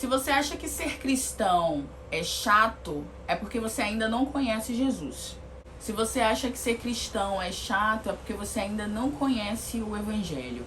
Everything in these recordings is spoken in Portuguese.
Se você acha que ser cristão é chato, é porque você ainda não conhece Jesus. Se você acha que ser cristão é chato, é porque você ainda não conhece o Evangelho.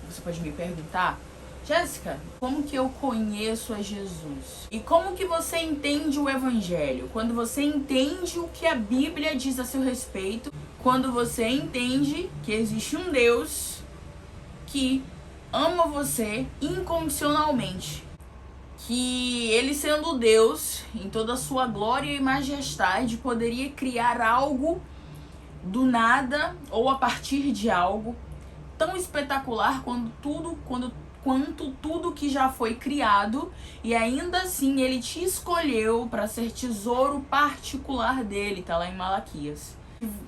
Você pode me perguntar: Jéssica, como que eu conheço a Jesus? E como que você entende o Evangelho? Quando você entende o que a Bíblia diz a seu respeito, quando você entende que existe um Deus que ama você incondicionalmente, que ele, sendo Deus, em toda a sua glória e majestade, poderia criar algo do nada ou a partir de algo tão espetacular quanto tudo que já foi criado, e ainda assim ele te escolheu para ser tesouro particular dele, tá lá em Malaquias.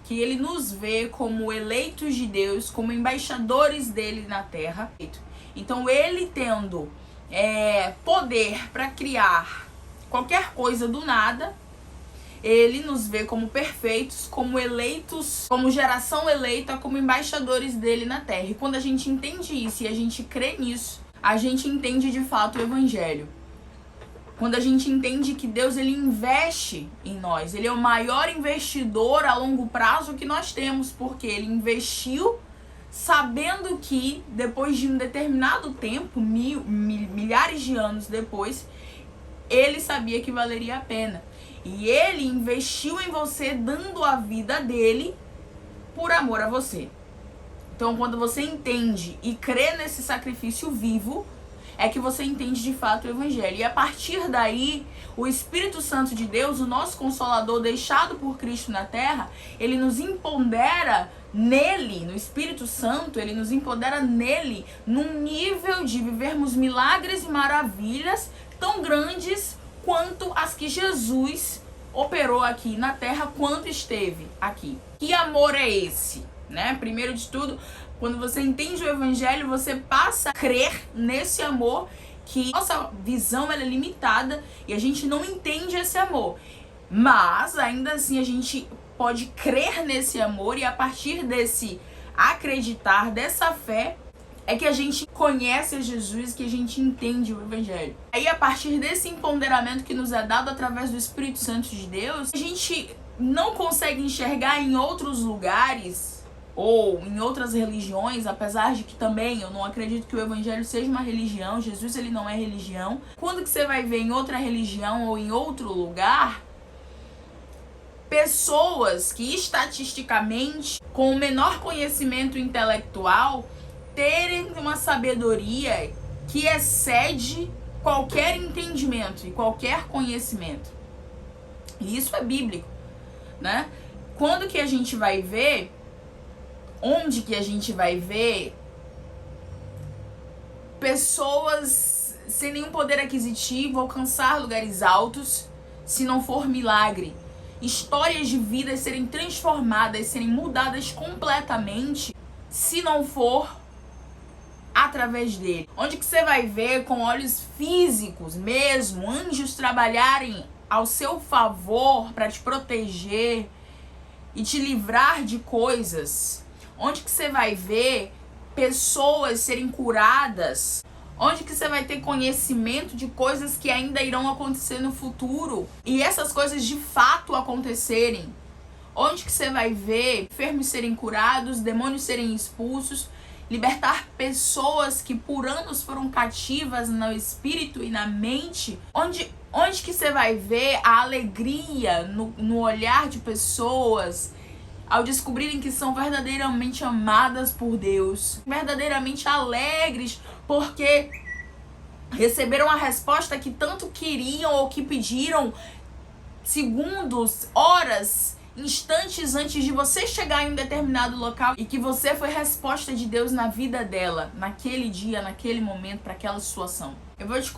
Que ele nos vê como eleitos de Deus, como embaixadores dele na terra. Então ele tendo poder para criar qualquer coisa do nada, ele nos vê como perfeitos, como eleitos, como geração eleita, como embaixadores dele na terra. E quando a gente entende isso e a gente crê nisso, a gente entende de fato o Evangelho. Quando a gente entende que Deus, ele investe em nós, ele é o maior investidor a longo prazo que nós temos, porque ele investiu sabendo que depois de um determinado tempo, milhares de anos depois, ele sabia que valeria a pena. E ele investiu em você, dando a vida dele por amor a você. Então, quando você entende e crê nesse sacrifício vivo, é que você entende de fato o Evangelho. E a partir daí, o Espírito Santo de Deus, o nosso Consolador deixado por Cristo na terra, ele nos empodera nele, no Espírito Santo, ele nos empodera nele, num nível de vivermos milagres e maravilhas tão grandes quanto as que Jesus operou aqui na terra, quanto esteve aqui. Que amor é esse? Primeiro de tudo, quando você entende o Evangelho, você passa a crer nesse amor, que nossa visão ela é limitada e a gente não entende esse amor. Mas, ainda assim, a gente pode crer nesse amor, e a partir desse acreditar, dessa fé, é que a gente conhece a Jesus, que a gente entende o Evangelho. Aí, a partir desse empoderamento que nos é dado através do Espírito Santo de Deus, a gente não consegue enxergar em outros lugares ou em outras religiões, apesar de que também eu não acredito que o Evangelho seja uma religião. Jesus, ele não é religião. Quando que você vai ver em outra religião ou em outro lugar pessoas que estatisticamente, com o menor conhecimento intelectual, terem uma sabedoria que excede qualquer entendimento e qualquer conhecimento? E isso é bíblico, né? Quando que a gente vai ver, onde que a gente vai ver pessoas sem nenhum poder aquisitivo alcançar lugares altos, se não for milagre? Histórias de vidas serem transformadas, serem mudadas completamente, se não for através dele. Onde que você vai ver com olhos físicos mesmo, anjos trabalharem ao seu favor para te proteger e te livrar de coisas? Onde que você vai ver pessoas serem curadas? Onde que você vai ter conhecimento de coisas que ainda irão acontecer no futuro e essas coisas de fato acontecerem? Onde que você vai ver enfermos serem curados, demônios serem expulsos, libertar pessoas que por anos foram cativas no espírito e na mente? Onde que você vai ver a alegria no olhar de pessoas ao descobrirem que são verdadeiramente amadas por Deus, verdadeiramente alegres porque receberam a resposta que tanto queriam ou que pediram segundos, horas, instantes antes de você chegar em um determinado local, e que você foi resposta de Deus na vida dela, naquele dia, naquele momento, para aquela situação? Eu vou te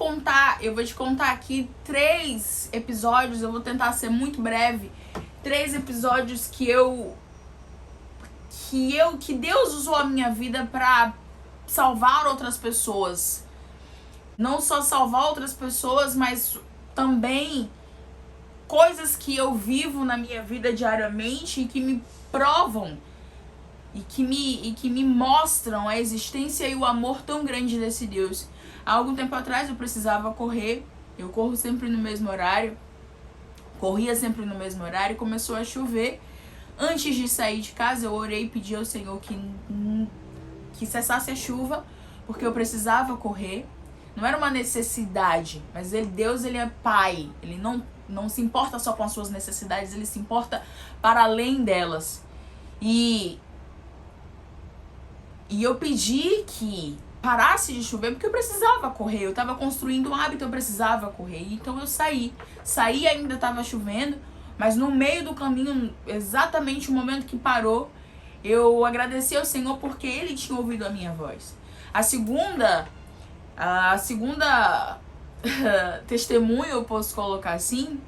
contar aqui 3 episódios, eu vou tentar ser muito breve, 3 episódios que Deus usou a minha vida para salvar outras pessoas. Não só salvar outras pessoas, mas também coisas que eu vivo na minha vida diariamente e que me provam e que me mostram a existência e o amor tão grande desse Deus. Há algum tempo atrás eu precisava correr, eu corro sempre no mesmo horário, corria sempre no mesmo horário, começou a chover. Antes de sair de casa, eu orei e pedi ao Senhor que cessasse a chuva, porque eu precisava correr. Não era uma necessidade, mas Deus ele é Pai. Ele não se importa só com as suas necessidades, ele se importa para além delas. E eu pedi que parasse de chover, porque eu precisava correr. Eu estava construindo um hábito, eu precisava correr. Então eu saí. Saí, ainda estava chovendo, mas no meio do caminho, exatamente o momento que parou, eu agradeci ao Senhor porque Ele tinha ouvido a minha voz. A segunda testemunho, eu posso colocar assim,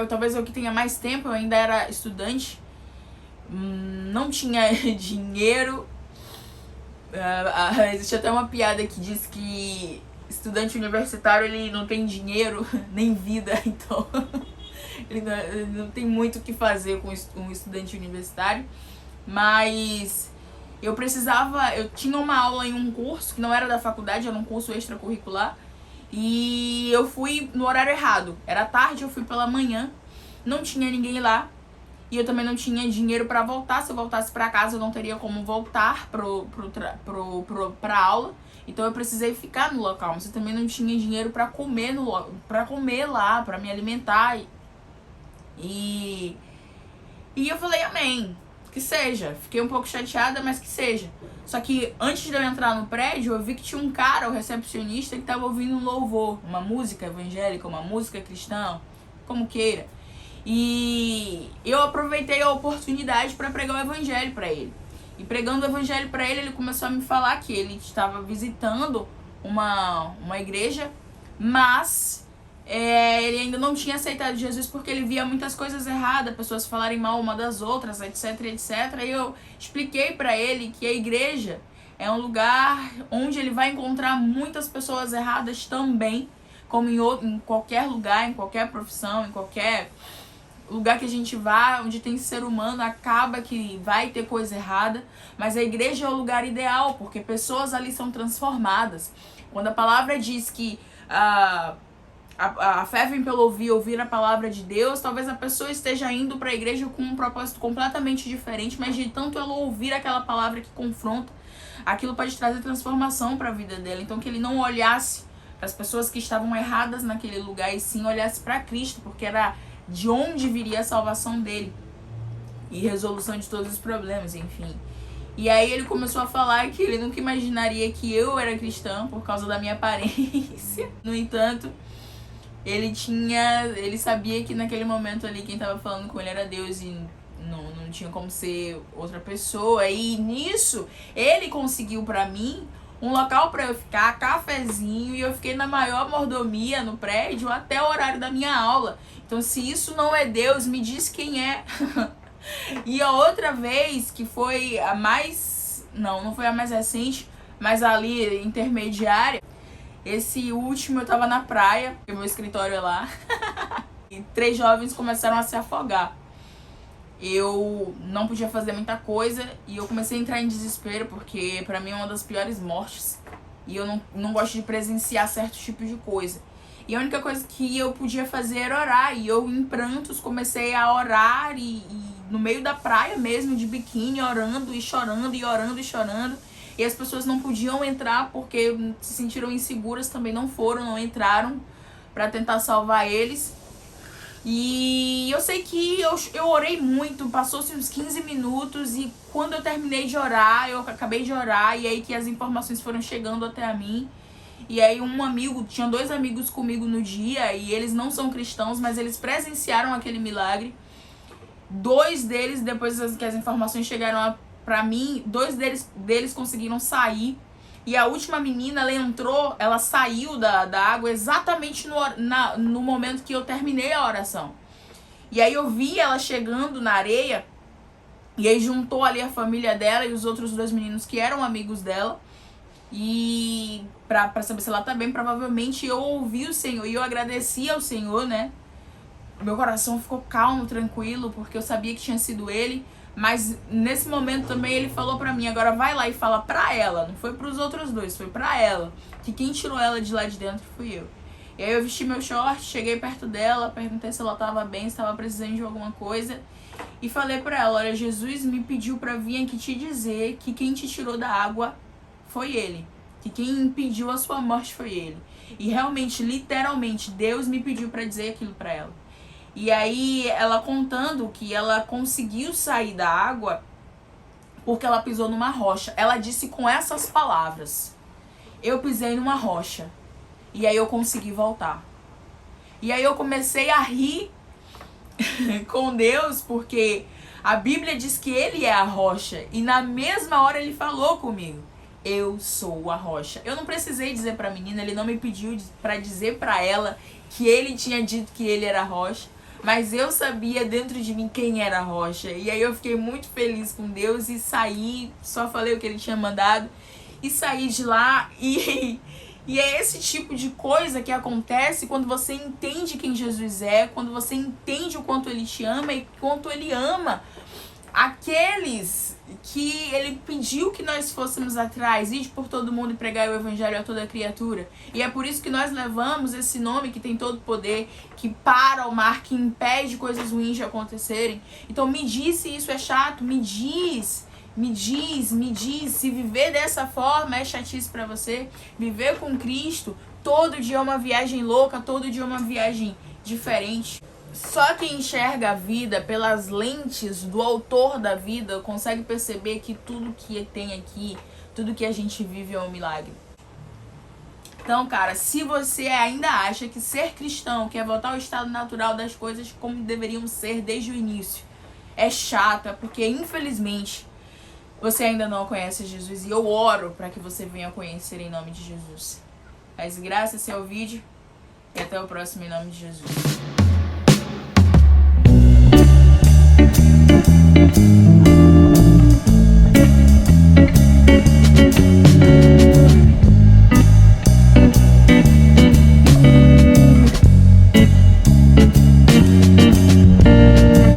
talvez eu que tenha mais tempo, eu ainda era estudante, não tinha dinheiro. Existe até uma piada que diz que estudante universitário ele não tem dinheiro nem vida, então ele não tem muito o que fazer com um estudante universitário. Mas eu tinha uma aula em um curso que não era da faculdade, era um curso extracurricular, e eu fui no horário errado. Era tarde, eu fui pela manhã, não tinha ninguém lá, e eu também não tinha dinheiro pra voltar. Se eu voltasse pra casa, eu não teria como voltar pra aula. Então eu precisei ficar no local, mas eu também não tinha dinheiro pra comer lá, pra me alimentar. E eu falei, amém, que seja. Fiquei um pouco chateada, mas que seja. Só que antes de eu entrar no prédio, eu vi que tinha um cara, o recepcionista, que tava ouvindo um louvor, uma música evangélica, uma música cristã, como queira. E eu aproveitei a oportunidade para pregar o evangelho para ele. E pregando o evangelho para ele, ele começou a me falar que ele estava visitando uma igreja, mas ele ainda não tinha aceitado Jesus porque ele via muitas coisas erradas, pessoas falarem mal uma das outras, etc, etc. E eu expliquei para ele que a igreja é um lugar onde ele vai encontrar muitas pessoas erradas também, como em qualquer lugar, em qualquer profissão, em qualquer lugar que a gente vá, onde tem ser humano, acaba que vai ter coisa errada, mas a igreja é o lugar ideal, porque pessoas ali são transformadas. Quando a palavra diz que a fé vem pelo ouvir a palavra de Deus, talvez a pessoa esteja indo para a igreja com um propósito completamente diferente, mas de tanto ela ouvir aquela palavra que confronta, aquilo pode trazer transformação para a vida dela. Então que ele não olhasse para as pessoas que estavam erradas naquele lugar, e sim olhasse para Cristo, porque era de onde viria a salvação dele e resolução de todos os problemas, enfim. E aí ele começou a falar que ele nunca imaginaria que eu era cristã por causa da minha aparência. No entanto, ele sabia que naquele momento ali quem estava falando com ele era Deus e não tinha como ser outra pessoa. E nisso ele conseguiu pra mim um local pra eu ficar, cafezinho, e eu fiquei na maior mordomia no prédio até o horário da minha aula. Então, se isso não é Deus, me diz quem é. E a outra vez, que foi a mais... Não foi a mais recente, mas ali, intermediária. Esse último eu tava na praia, porque meu escritório é lá. E 3 jovens começaram a se afogar. Eu não podia fazer muita coisa e eu comecei a entrar em desespero, porque pra mim é uma das piores mortes. E eu não gosto de presenciar certos tipos de coisa. E a única coisa que eu podia fazer era orar. E eu, em prantos, comecei a orar e no meio da praia mesmo, de biquíni, orando e chorando e orando e chorando. E as pessoas não podiam entrar porque se sentiram inseguras, também não entraram pra tentar salvar eles. E eu sei que eu orei muito, passou-se uns 15 minutos e quando eu terminei de orar, eu acabei de orar, e aí que as informações foram chegando até a mim. E aí tinha 2 amigos comigo no dia, e eles não são cristãos, mas eles presenciaram aquele milagre. 2 deles, depois que as informações chegaram pra mim, 2 deles conseguiram sair. E a última menina, ela saiu da água exatamente no momento que eu terminei a oração. E aí eu vi ela chegando na areia, e aí juntou ali a família dela e os outros 2 meninos que eram amigos dela. E pra saber se ela tá bem, provavelmente eu ouvi o Senhor e eu agradeci ao Senhor, né? Meu coração ficou calmo, tranquilo, porque eu sabia que tinha sido Ele. Mas nesse momento também ele falou pra mim, agora vai lá e fala pra ela, não foi pros outros dois, foi pra ela, que quem tirou ela de lá de dentro fui eu. E aí eu vesti meu short, cheguei perto dela, perguntei se ela tava bem, se tava precisando de alguma coisa. E falei pra ela, olha, Jesus me pediu pra vir aqui te dizer que quem te tirou da água foi ele. Que quem impediu a sua morte foi ele. E realmente, literalmente, Deus me pediu pra dizer aquilo pra ela. E aí ela contando que ela conseguiu sair da água porque ela pisou numa rocha. Ela disse com essas palavras: eu pisei numa rocha e aí eu consegui voltar. E aí eu comecei a rir com Deus, porque a Bíblia diz que ele é a rocha. E na mesma hora ele falou comigo: eu sou a rocha. Eu não precisei dizer pra menina, ele não me pediu pra dizer pra ela que ele tinha dito que ele era a rocha. Mas eu sabia dentro de mim quem era a rocha. E aí eu fiquei muito feliz com Deus e saí, só falei o que ele tinha mandado e saí de lá. E é esse tipo de coisa que acontece quando você entende quem Jesus é, quando você entende o quanto ele te ama e quanto ele ama aqueles que ele pediu que nós fôssemos atrás, ide por todo mundo e pregar o evangelho a toda criatura. E é por isso que nós levamos esse nome que tem todo poder, que para o mar, que impede coisas ruins de acontecerem. Então me diz se isso é chato, me diz se viver dessa forma é chatice pra você. Viver com Cristo, todo dia é uma viagem louca, todo dia é uma viagem diferente. Só quem enxerga a vida pelas lentes do autor da vida consegue perceber que tudo que tem aqui, tudo que a gente vive é um milagre. Então, cara, se você ainda acha que ser cristão, que é voltar ao estado natural das coisas como deveriam ser desde o início, é chato, é porque, infelizmente, você ainda não conhece Jesus. E eu oro para que você venha conhecer em nome de Jesus. Mas graças ao vídeo e até o próximo em nome de Jesus.